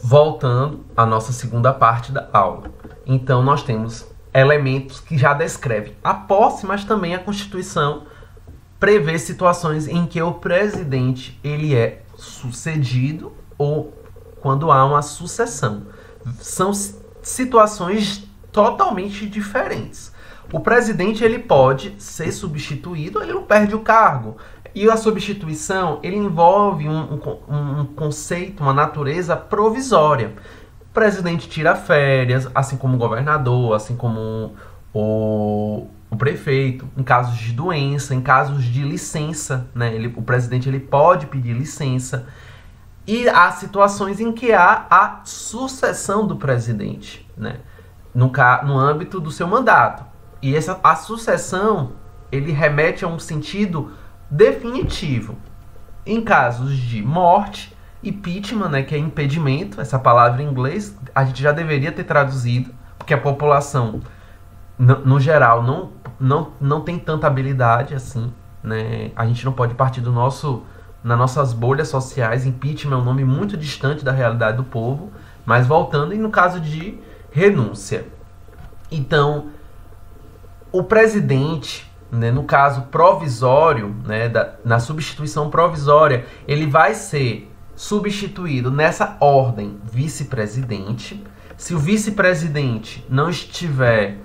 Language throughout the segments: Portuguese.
voltando à nossa segunda parte da aula. Então, nós temos elementos que já descrevem a posse, mas também a Constituição prevê situações em que o presidente ele é sucedido ou quando há uma sucessão. São situações totalmente diferentes. O presidente ele pode ser substituído, ele não perde o cargo. E a substituição ele envolve um conceito, uma natureza provisória. O presidente tira férias, assim como o governador, assim como o prefeito, em casos de doença, em casos de licença, né? O presidente ele pode pedir licença. E há situações em que há a sucessão do presidente, né? No âmbito do seu mandato. E a sucessão ele remete a um sentido definitivo. Em casos de morte, impeachment, né, que é impedimento, essa palavra em inglês, a gente já deveria ter traduzido, porque a população, no geral, não tem tanta habilidade assim, né? A gente não pode partir nas nossas bolhas sociais. Impeachment é um nome muito distante da realidade do povo, mas voltando, e no caso de renúncia. Então, o presidente, né, no caso provisório, né, na substituição provisória, ele vai ser substituído nessa ordem vice-presidente. Se o vice-presidente não estiver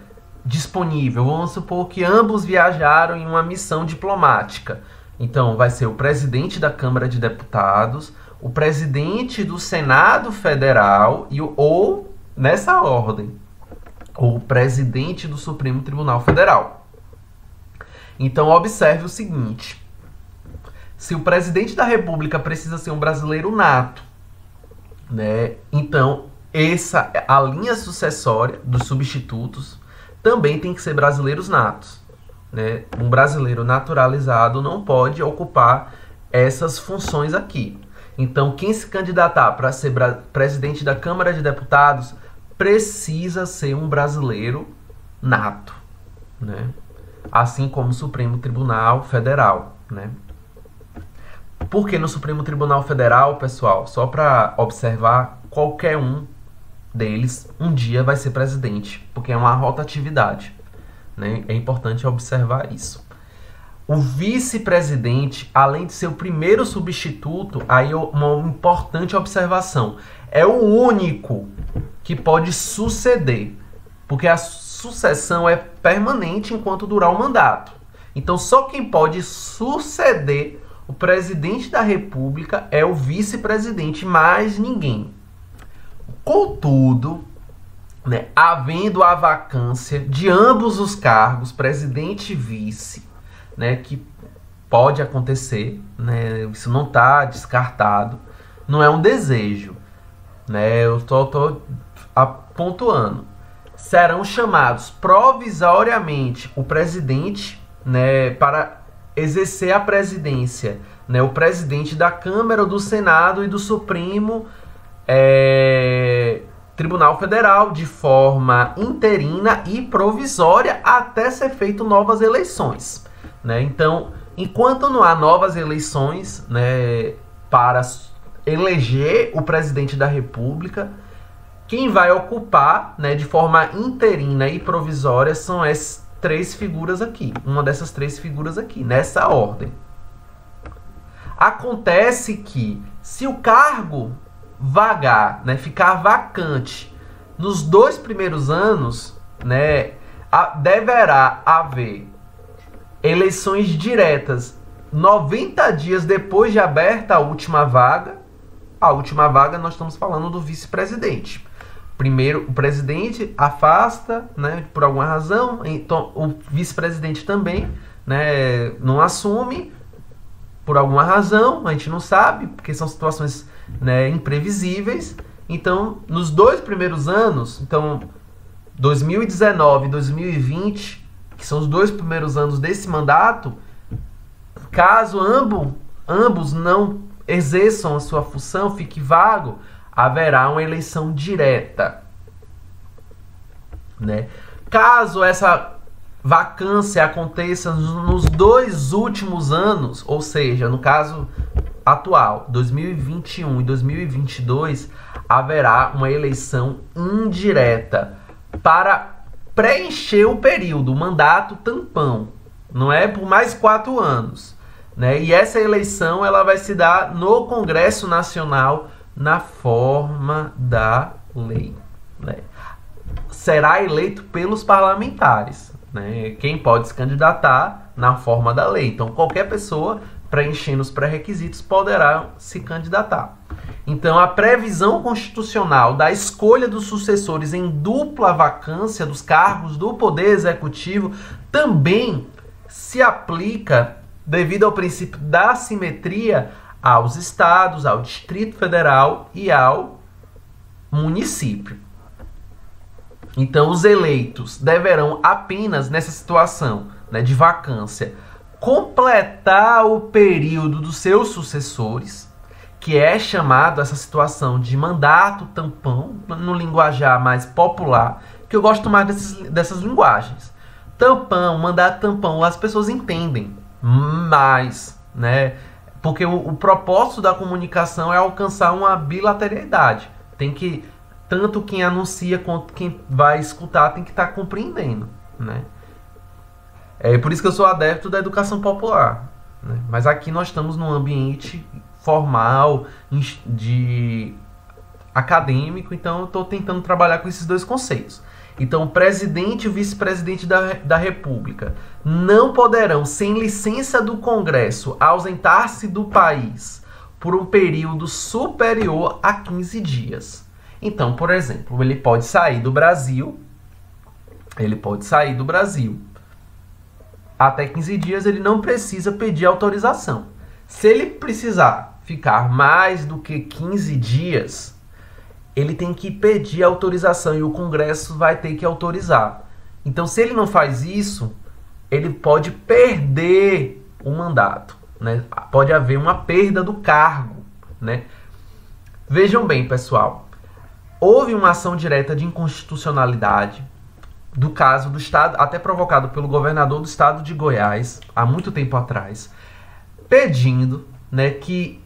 disponível, vamos supor que ambos viajaram em uma missão diplomática. Então, vai ser o presidente da Câmara de Deputados, o presidente do Senado Federal ou, nessa ordem, o presidente do Supremo Tribunal Federal. Então, observe o seguinte. Se o presidente da República precisa ser um brasileiro nato, né, então, a linha sucessória dos substitutos também tem que ser brasileiros natos, né? Um brasileiro naturalizado não pode ocupar essas funções aqui. Então, quem se candidatar para ser presidente da Câmara de Deputados precisa ser um brasileiro nato, né? Assim como o Supremo Tribunal Federal, né? Porque no Supremo Tribunal Federal, pessoal, só para observar, qualquer um deles um dia vai ser presidente, porque é uma rotatividade, né? É importante observar isso. O vice-presidente, além de ser o primeiro substituto, aí uma importante observação, é o único que pode suceder, porque a sucessão é permanente enquanto durar o mandato. Então, só quem pode suceder o presidente da República é o vice-presidente, mais ninguém. Contudo, né, havendo a vacância de ambos os cargos, presidente e vice, né, que pode acontecer, né, isso não está descartado, não é um desejo, né, eu tô pontuando. Serão chamados provisoriamente o presidente, né, para exercer a presidência, né, o presidente da Câmara, do Senado e do Supremo Tribunal Federal, de forma interina e provisória até ser feito novas eleições, né? Então, enquanto não há novas eleições, né, para eleger o presidente da República, quem vai ocupar, né, de forma interina e provisória são essas três figuras aqui. Uma dessas três figuras aqui, nessa ordem. Acontece que, se o cargo vagar, né, ficar vacante nos 2 primeiros anos, né, deverá haver eleições diretas 90 dias depois de aberta a última vaga. A última vaga nós estamos falando do vice-presidente. Primeiro, o presidente afasta, né, por alguma razão, então o vice-presidente também, né, não assume por alguma razão, a gente não sabe, porque são situações, né, imprevisíveis. Então, nos 2 primeiros anos, então 2019 e 2020, que são os 2 primeiros anos desse mandato, caso ambos não exerçam a sua função, fique vago, haverá uma eleição direta, né? Caso essa vacância aconteça nos 2 últimos anos, ou seja, no caso atual, 2021 e 2022, haverá uma eleição indireta para preencher o período, o mandato tampão. Não é por mais 4 anos. Né? E essa eleição ela vai se dar no Congresso Nacional na forma da lei. Né? Será eleito pelos parlamentares. Né? Quem pode se candidatar na forma da lei. Então, qualquer pessoa, preenchendo os pré-requisitos, poderá se candidatar. Então, a previsão constitucional da escolha dos sucessores em dupla vacância dos cargos do Poder Executivo também se aplica, devido ao princípio da simetria, aos estados, ao Distrito Federal e ao município. Então, os eleitos deverão apenas, nessa situação, né, de vacância, completar o período dos seus sucessores, que é chamado essa situação de mandato tampão, no linguajar mais popular, que eu gosto mais dessas linguagens. Tampão, mandato tampão, as pessoas entendem mais, né? Porque o propósito da comunicação é alcançar uma bilateralidade. Tem que, tanto quem anuncia quanto quem vai escutar tem que estar compreendendo, né? É por isso que eu sou adepto da educação popular, né? Mas aqui nós estamos num ambiente formal, de acadêmico, então eu estou tentando trabalhar com esses dois conceitos. Então, o presidente e o vice-presidente da República não poderão, sem licença do Congresso, ausentar-se do país por um período superior a 15 dias. Então, por exemplo, ele pode sair do Brasil, até 15 dias ele não precisa pedir autorização. Se ele precisar ficar mais do que 15 dias, ele tem que pedir autorização e o Congresso vai ter que autorizar. Então, se ele não faz isso, ele pode perder o mandato, né? Pode haver uma perda do cargo, né? Vejam bem, pessoal, houve uma ação direta de inconstitucionalidade do caso do Estado, até provocado pelo governador do Estado de Goiás, há muito tempo atrás, pedindo, né, que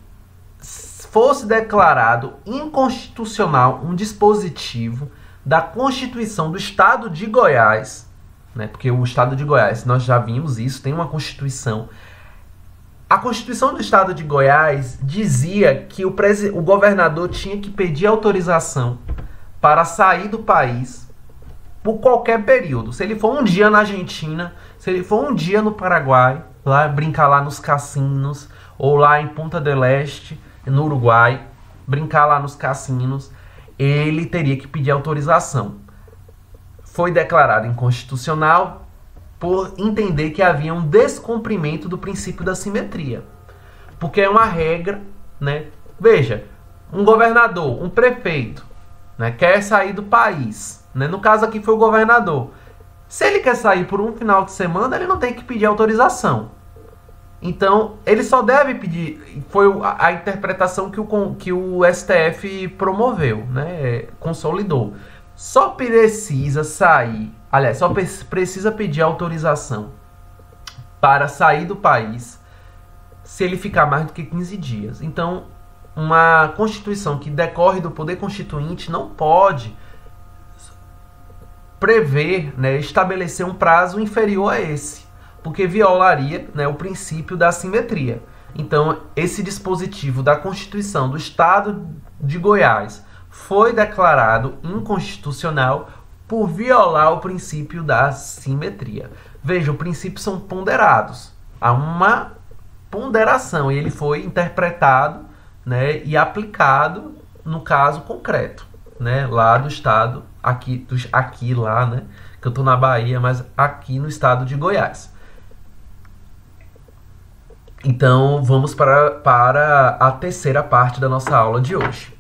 fosse declarado inconstitucional um dispositivo da Constituição do Estado de Goiás, né, porque o Estado de Goiás, nós já vimos isso, tem uma Constituição. A Constituição do Estado de Goiás dizia que o governador tinha que pedir autorização para sair do país por qualquer período. Se ele for um dia na Argentina, se ele for um dia no Paraguai, lá brincar lá nos cassinos, ou lá em Punta del Este, no Uruguai, brincar lá nos cassinos, ele teria que pedir autorização. Foi declarado inconstitucional por entender que havia um descumprimento do princípio da simetria. Porque é uma regra, né? Veja, um governador, um prefeito, né, quer sair do país, né? No caso aqui foi o governador. Se ele quer sair por um final de semana, ele não tem que pedir autorização. Então, ele só deve pedir, foi a interpretação que o STF promoveu, né, consolidou. Só precisa sair, aliás, só precisa pedir autorização para sair do país se ele ficar mais do que 15 dias. Então, uma Constituição que decorre do poder constituinte não pode prever, né, estabelecer um prazo inferior a esse, porque violaria, né, o princípio da simetria. Então, esse dispositivo da Constituição do Estado de Goiás foi declarado inconstitucional por violar o princípio da simetria. Veja, os princípios são ponderados. Há uma ponderação e ele foi interpretado, né, e aplicado no caso concreto, né, lá do estado, aqui lá, né, que eu estou na Bahia, mas aqui no estado de Goiás. Então, vamos para a terceira parte da nossa aula de hoje.